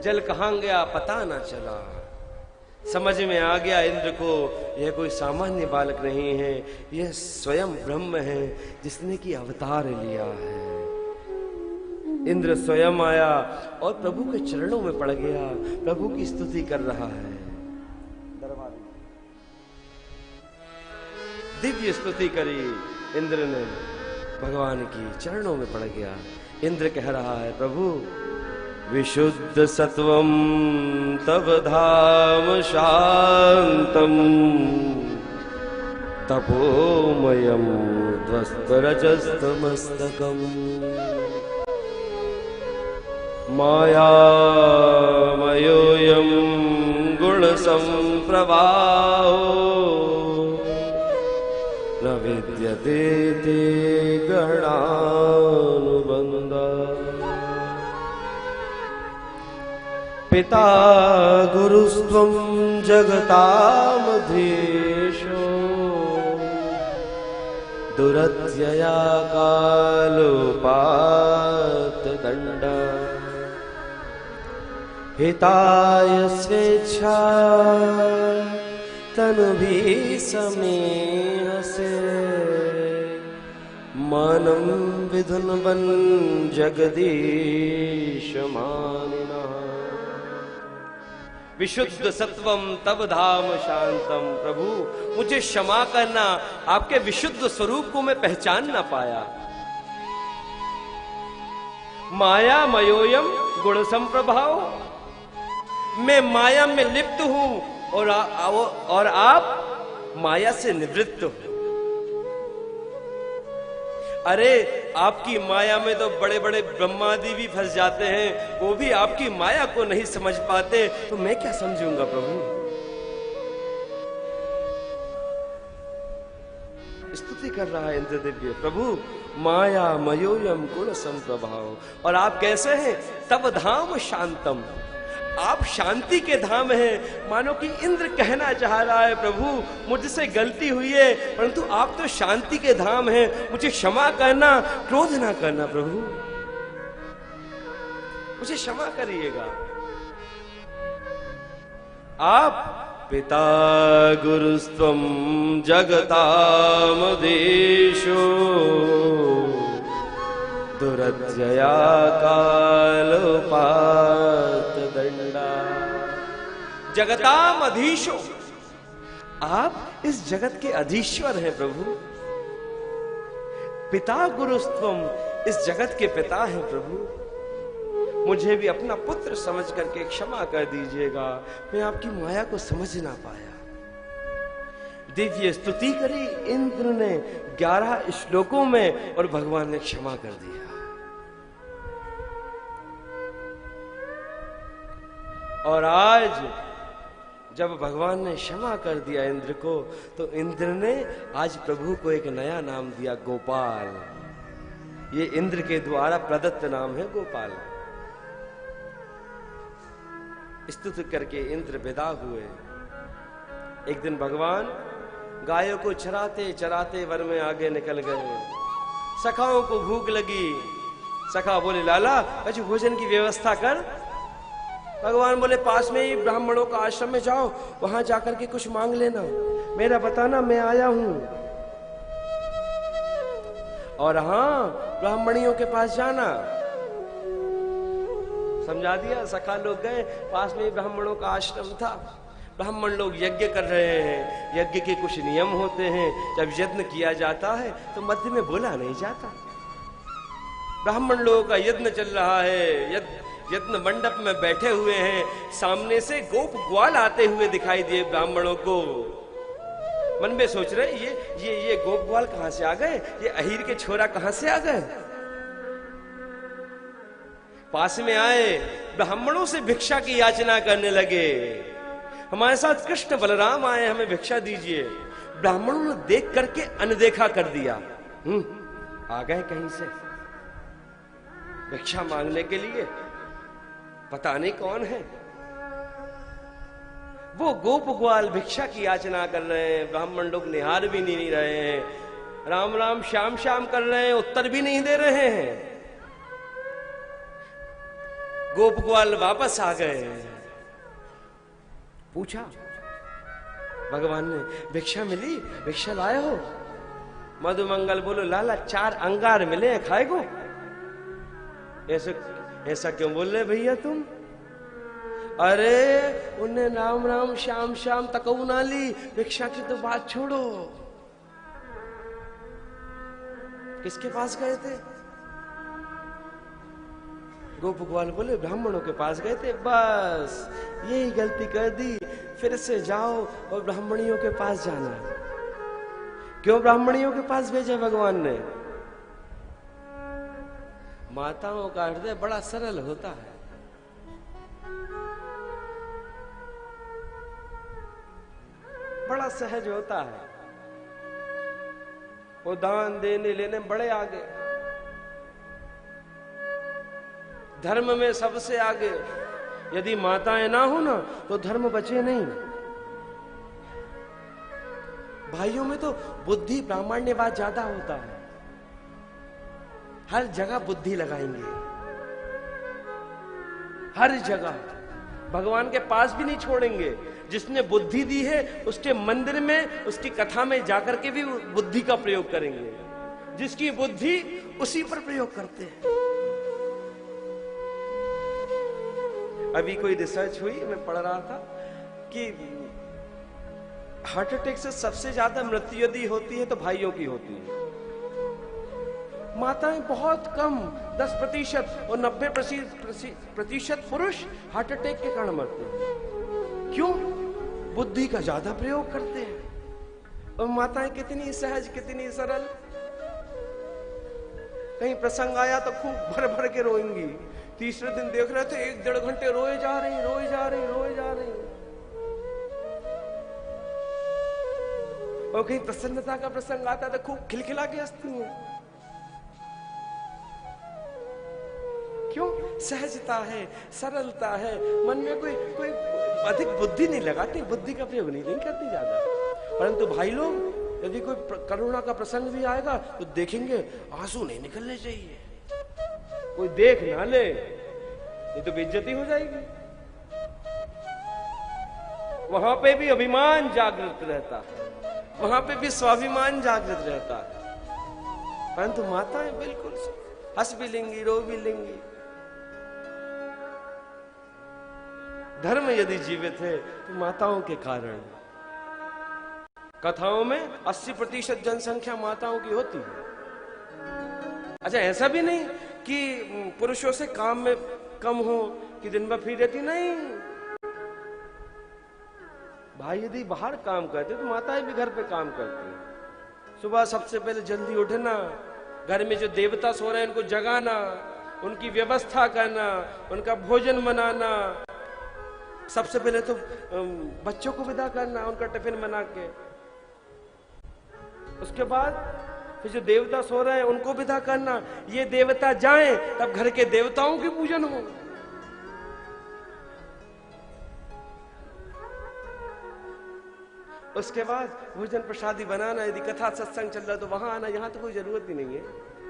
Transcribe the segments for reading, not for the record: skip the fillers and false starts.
जल कहां गया पता ना चला। समझ में आ गया इंद्र को यह कोई सामान्य बालक नहीं है, यह स्वयं ब्रह्म है जिसने कि अवतार लिया है। इंद्र स्वयं आया और प्रभु के चरणों में पड़ गया, प्रभु की स्तुति कर रहा है। दिव्य स्तुति करी इंद्र ने, भगवान की चरणों में पड़ गया। इंद्र कह रहा है, प्रभु विशुद्ध सत्वं तव धाम शांतम तपोमयं ध्वस्तरजस्तमस्तकम् मायामयोऽयं गुणसंप्रवाहो न विद्यते ते गणानुबन्धा। पिता गुरुस्त्वं जगतामधीशो दुरत्यया कालोपातदण्ड हिताय स्वेच्छा तनुभि समेहसे मानं विधुन्वन् जगदीश मानिनः। विशुद्ध सत्वम तब धाम शांतम। प्रभु मुझे क्षमा करना, आपके विशुद्ध स्वरूप को मैं पहचान ना पाया। माया मयोयम गुण संप्रभाव, मैं माया में लिप्त हूं और आप माया से निवृत्त हो। अरे आपकी माया में तो बड़े बड़े ब्रह्मादि भी फंस जाते हैं, वो भी आपकी माया को नहीं समझ पाते, तो मैं क्या समझूंगा प्रभु। स्तुति कर रहा है इंद्र दिव्य, प्रभु माया मयोयम गुण संप्रभाव। और आप कैसे हैं? तब धाम शांतम, आप शांति के धाम हैं। मानो कि इंद्र कहना चाह रहा है, प्रभु मुझसे गलती हुई है, परंतु आप तो शांति के धाम हैं, मुझे क्षमा करना, क्रोध ना करना प्रभु, मुझे क्षमा करिएगा। आप पिता गुरुस्त्वं जगतामधीशो दुरत्यया कालोपातदण्डा। जगताम अधीशो, आप इस जगत के अधीश्वर हैं प्रभु। पिता गुरुस्त्वम, इस जगत के पिता हैं प्रभु। मुझे भी अपना पुत्र समझ करके क्षमा कर दीजिएगा, मैं आपकी माया को समझ ना पाया। दिव्य स्तुति करी इंद्र ने 11 श्लोकों में और भगवान ने क्षमा कर दिया। और आज जब भगवान ने क्षमा कर दिया इंद्र को, तो इंद्र ने आज प्रभु को एक नया नाम दिया, गोपाल। ये इंद्र के द्वारा प्रदत्त नाम है गोपाल। स्तुति करके इंद्र विदा हुए। एक दिन भगवान गायों को चराते चराते वन में आगे निकल गए। सखाओं को भूख लगी। सखा बोले, लाला कुछ भोजन की व्यवस्था कर। भगवान बोले, पास में ही ब्राह्मणों का आश्रम में जाओ, वहां जाकर के कुछ मांग लेना, मेरा बताना, मैं आया हूं। और हाँ, ब्राह्मणियों के पास जाना। समझा दिया। सखा लोग गए, पास में ही ब्राह्मणों का आश्रम था। ब्राह्मण लोग यज्ञ कर रहे हैं। यज्ञ के कुछ नियम होते हैं, जब यज्ञ किया जाता है तो मध्य में बोला नहीं जाता। ब्राह्मण लोगों का यज्ञ चल रहा है, यज्ञ मंडप में बैठे हुए हैं। सामने से गोप ग्वाल आते हुए दिखाई दिए ब्राह्मणों को। मन में सोच रहे, ये गोप ग्वाल कहां से आ गए, ये अहीर के छोरा कहां से आ गए। पास में आए, ब्राह्मणों से भिक्षा की याचना करने लगे। हमारे साथ कृष्ण बलराम आए, हमें भिक्षा दीजिए। ब्राह्मणों ने देख करके अनदेखा कर दिया। आ गए कहीं से भिक्षा मांगने के लिए, पता नहीं कौन है। वो गोप ग्वाल भिक्षा की याचना कर रहे हैं, ब्राह्मण लोग निहार भी नहीं रहे हैं, राम राम श्याम श्याम कर रहे हैं, उत्तर भी नहीं दे रहे हैं। गोप ग्वाल वापस आ गए। पूछा भगवान ने, भिक्षा मिली, भिक्षा लाए हो? मधुमंगल बोलो, लाला 4 अंगार मिले हैं, खाए को? ऐसा क्यों बोल रहे भैया तुम? अरे उन्हें राम राम श्याम श्याम तकऊ ना ली, भिक्षा की तो बात छोड़ो। किसके पास गए थे? गोप ग्वाल बोले, ब्राह्मणों के पास गए थे। बस यही गलती कर दी, फिर से जाओ और ब्राह्मणियों के पास जाना। क्यों ब्राह्मणियों के पास भेजा भगवान ने? माताओं का हृदय बड़ा सरल होता है, बड़ा सहज होता है। वो दान देने लेने बड़े आगे, धर्म में सबसे आगे। यदि माताएं ना हो ना तो धर्म बचे नहीं। भाइयों में तो बुद्धि प्रामाण्यवाद ज्यादा होता है, हर जगह बुद्धि लगाएंगे, हर जगह भगवान के पास भी नहीं छोड़ेंगे। जिसने बुद्धि दी है उसके मंदिर में, उसकी कथा में जाकर के भी बुद्धि का प्रयोग करेंगे। जिसकी बुद्धि उसी पर प्रयोग करते हैं। अभी कोई रिसर्च हुई, मैं पढ़ रहा था कि हार्ट अटैक से सबसे ज्यादा मृत्यु यदि होती है तो भाइयों की होती है। माताएं बहुत कम, 10% और 90% पुरुष हार्ट अटैक के कारण मरते हैं। क्यों? बुद्धि का ज्यादा प्रयोग करते हैं। और माताएं कितनी सहज, कितनी सरल। कहीं प्रसंग आया तो खूब भर भर के रोएंगी। तीसरे दिन देख रहे थे 1-1.5 घंटे रोए जा रही, रोए जा रही, रोए जा रही। और कहीं प्रसन्नता का प्रसंग आता तो खूब खिलखिला के हंसती हैं। क्यों? सहजता है, सरलता है, मन में कोई अधिक बुद्धि नहीं लगाती, बुद्धि का प्रयोग नहीं करती ज्यादा। परंतु भाई लोग, यदि कोई करुणा का प्रसंग भी आएगा तो देखेंगे आंसू नहीं निकलने चाहिए, कोई देख ना ले, ये तो बेइज्जती हो जाएगी। वहां पे भी अभिमान जागृत रहता है, वहां पे भी स्वाभिमान जागृत रहता है। परंतु माताएं बिल्कुल हंस भी लेंगी, रो भी लेंगी। धर्म यदि जीवित है तो माताओं के कारण। कथाओं में 80% जनसंख्या माताओं की होती है। अच्छा, ऐसा भी नहीं कि पुरुषों से काम में कम हो, कि दिन भर फ्री रहती, नहीं। भाई यदि बाहर काम करते तो माताएं भी घर पे काम करती। सुबह सबसे पहले जल्दी उठना, घर में जो देवता सो रहे हैं उनको जगाना, उनकी व्यवस्था करना, उनका भोजन बनाना, सबसे पहले तो बच्चों को विदा करना, उनका टिफिन बना के। उसके बाद फिर जो देवता सो रहे हैं उनको विदा करना। ये देवता जाएं तब घर के देवताओं की पूजन हो। उसके बाद भोजन प्रसादी बनाना। यदि कथा सत्संग चल रहा है तो वहां आना, यहां तो कोई जरूरत ही नहीं है,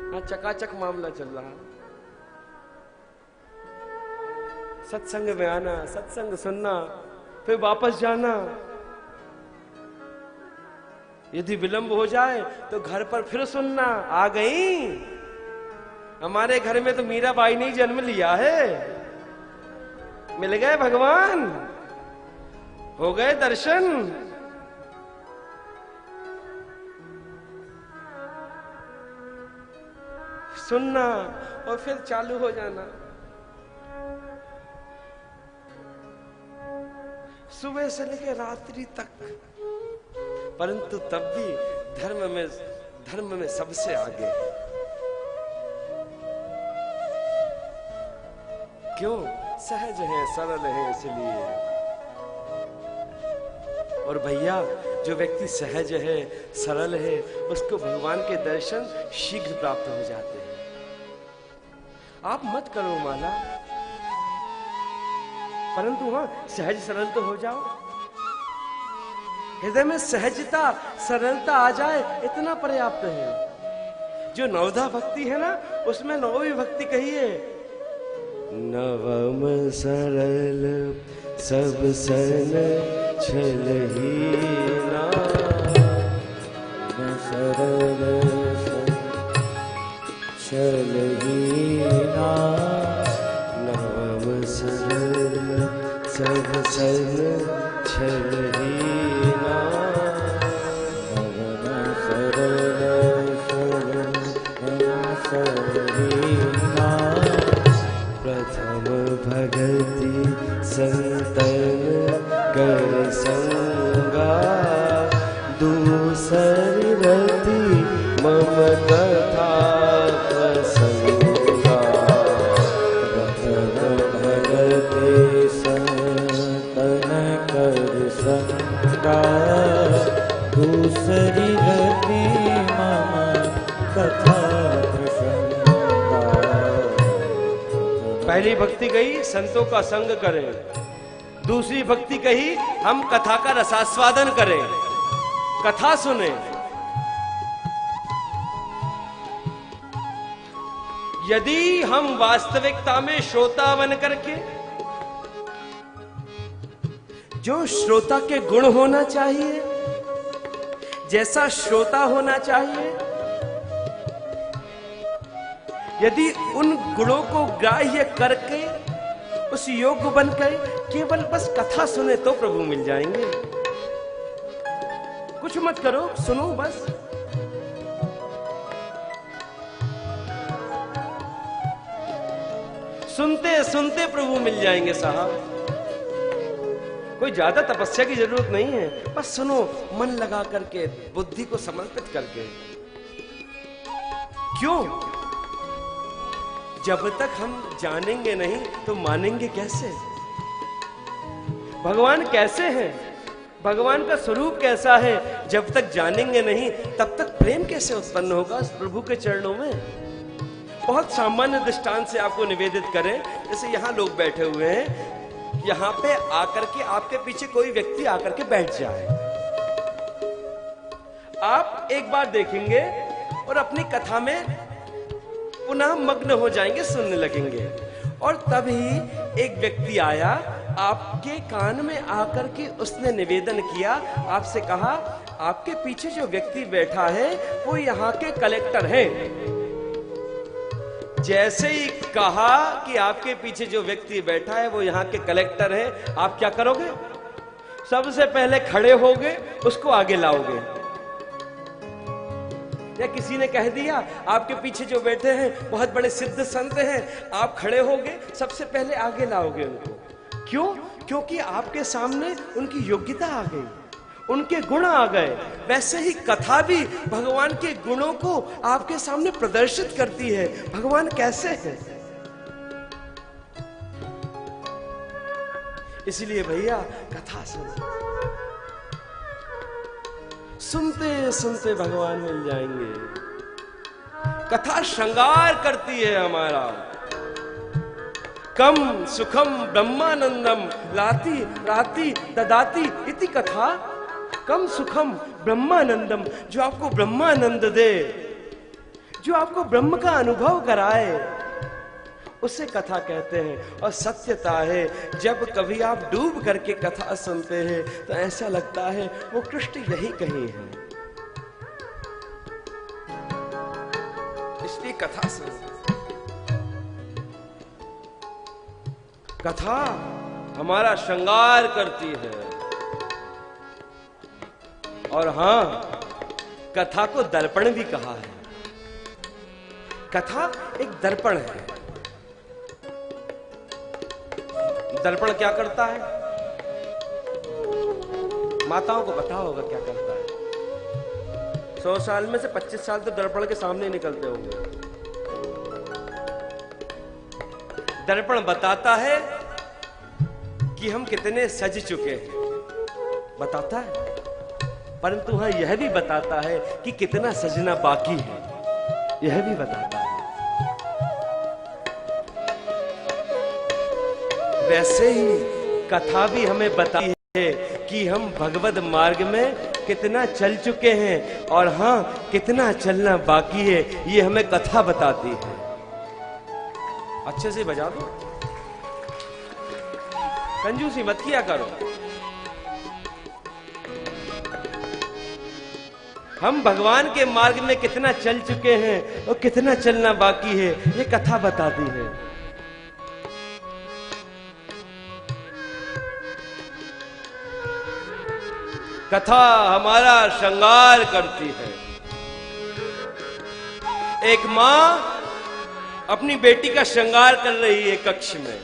यहां चकाचक मामला चल रहा है। सत्संग में आना, सत्संग सुनना, फिर वापस जाना। यदि विलंब हो जाए तो घर पर फिर सुनना, आ गई। हमारे घर में तो मीराबाई ने जन्म लिया है, मिल गए भगवान, हो गए दर्शन। सुनना और फिर चालू हो जाना। सुबह से लेकर रात्रि तक। परंतु तब भी धर्म में सबसे आगे। क्यों? सहज है, सरल है, इसलिए। और भैया, जो व्यक्ति सहज है, सरल है, उसको भगवान के दर्शन शीघ्र प्राप्त हो जाते हैं। आप मत करो माला, परंतु हाँ, सहज सरल तो हो जाओ। हृदय में सहजता, सरलता आ जाए, इतना पर्याप्त है। जो नवधा भक्ति है ना, उसमें नौवीं भक्ति कही है, नवम सरल सब सन छलहीना, सरल छलहीना, नवम सरल सब सन छलहीना, नवम सरल छलहीना, प्रथम भगति संतन कर संगा, दूसरी रति मम कथा प्रसंगा, प्रथम भगति संतन कर संगा, दूसरी रति मम कथा प्रसंगा। पहली भक्ति गई संतों का संग करें, दूसरी भक्ति कही हम कथा का रसास्वादन करें, कथा सुने। यदि हम वास्तविकता में श्रोता बन करके जो श्रोता के गुण होना चाहिए, जैसा श्रोता होना चाहिए, यदि उन गुणों को ग्राह्य करके उस योग्य बनकर केवल बस कथा सुने तो प्रभु मिल जाएंगे। कुछ मत करो, सुनो बस। सुनते सुनते प्रभु मिल जाएंगे साहब। कोई ज्यादा तपस्या की जरूरत नहीं है, बस सुनो मन लगा करके, बुद्धि को समर्पित करके। क्यों? जब तक हम जानेंगे नहीं तो मानेंगे कैसे? भगवान कैसे हैं, भगवान का स्वरूप कैसा है, जब तक जानेंगे नहीं तब तक प्रेम कैसे उत्पन्न होगा उस प्रभु के चरणों में? बहुत सामान्य दृष्टांत से आपको निवेदित करें, जैसे यहां लोग बैठे हुए हैं, यहां पे आकर के आपके पीछे कोई व्यक्ति आकर के बैठ जाए, आप एक बार देखेंगे और अपनी कथा में पुनः मग्न हो जाएंगे, सुनने लगेंगे। और तभी एक व्यक्ति आया, आपके कान में आकर के उसने निवेदन किया, आपसे कहा आपके पीछे जो व्यक्ति बैठा है वो यहाँ के कलेक्टर हैं। जैसे ही कहा कि आपके पीछे जो व्यक्ति बैठा है वो यहाँ के कलेक्टर हैं, आप क्या करोगे? सबसे पहले खड़े होगे, उसको आगे लाओगे। या किसी ने कह दिया आपके पीछे जो बैठे हैं बहुत बड़े सिद्ध संत हैं, आप खड़े होगे, सबसे पहले आगे लाओगे उनको। क्यों? क्योंकि आपके सामने उनकी योग्यता आ गई, उनके गुण आ गए। वैसे ही कथा भी भगवान के गुणों को आपके सामने प्रदर्शित करती है। भगवान कैसे है, इसलिए भैया कथा सुनो, सुनते सुनते भगवान मिल जाएंगे। कथा श्रृंगार करती है हमारा। कम सुखम ब्रह्मानंदम लाती राती ददाती इति कथा। कम सुखम ब्रह्मानंदम, जो आपको ब्रह्मानंद दे, जो आपको ब्रह्म का अनुभव कराए, उसे कथा कहते हैं। और सत्यता है, जब कभी आप डूब करके कथा सुनते हैं तो ऐसा लगता है वो कृष्ण यही कहीं है। इसलिए कथा सुनो। कथा हमारा श्रृंगार करती है। और हां, कथा को दर्पण भी कहा है। कथा एक दर्पण है। दर्पण क्या करता है? माताओं को पता होगा क्या करता है। 100 साल में से 25 साल तो दर्पण के सामने निकलते होंगे। दर्पण बताता है कि हम कितने सज चुके हैं, बताता है, परंतु हाँ यह भी बताता है कि कितना सजना बाकी है, यह भी बताता है। वैसे ही कथा भी हमें बताती है कि हम भगवद मार्ग में कितना चल चुके हैं और हाँ कितना चलना बाकी है, ये हमें कथा बताती है। अच्छे से बजा दो। कंजूसी मत किया करो। हम भगवान के मार्ग में कितना चल चुके हैं और कितना चलना बाकी है, ये कथा बताती है। कथा हमारा श्रृंगार करती है। एक मां अपनी बेटी का श्रृंगार कर रही है कक्ष में।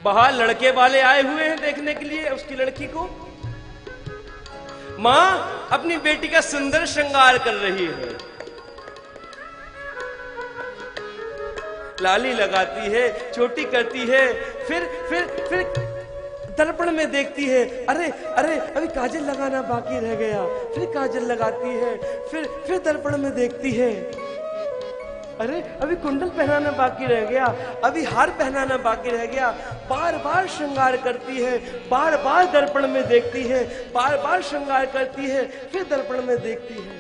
बाहर लड़के वाले आए हुए हैं देखने के लिए उसकी लड़की को। मां अपनी बेटी का सुंदर श्रृंगार कर रही है, लाली लगाती है, चोटी करती है, फिर दर्पण में देखती है, अरे अरे अभी काजल लगाना बाकी रह गया, फिर काजल लगाती है, फिर दर्पण में देखती है, अरे अभी कुंडल पहनाना बाकी रह गया, अभी हार पहनाना बाकी रह गया। बार बार श्रृंगार करती है, बार बार दर्पण में देखती है, बार बार श्रृंगार करती है, फिर दर्पण में देखती है।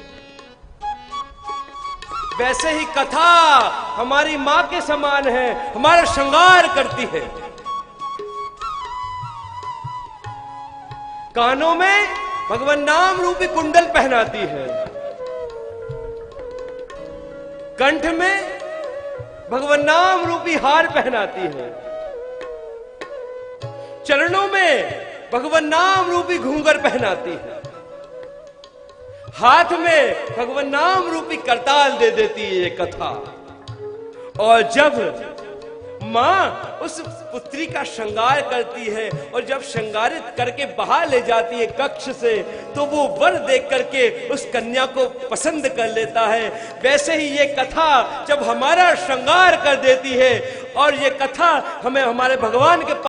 वैसे ही कथा हमारी मां के समान है, हमारा श्रृंगार करती है। कानों में भगवान नाम रूपी कुंडल पहनाती है, कंठ में भगवान नाम रूपी हार पहनाती है, चरणों में भगवान नाम रूपी घूंघर पहनाती है, हाथ में भगवान नाम रूपी करताल दे देती है ये कथा। और जब मां उस पुत्री का श्रृंगार करती है और जब श्रृंगारित करके बाहर ले जाती है कक्ष से, तो वो वर देख करके उस कन्या को पसंद कर लेता है। वैसे ही ये कथा जब हमारा श्रृंगार कर देती है और ये कथा हमें हमारे भगवान के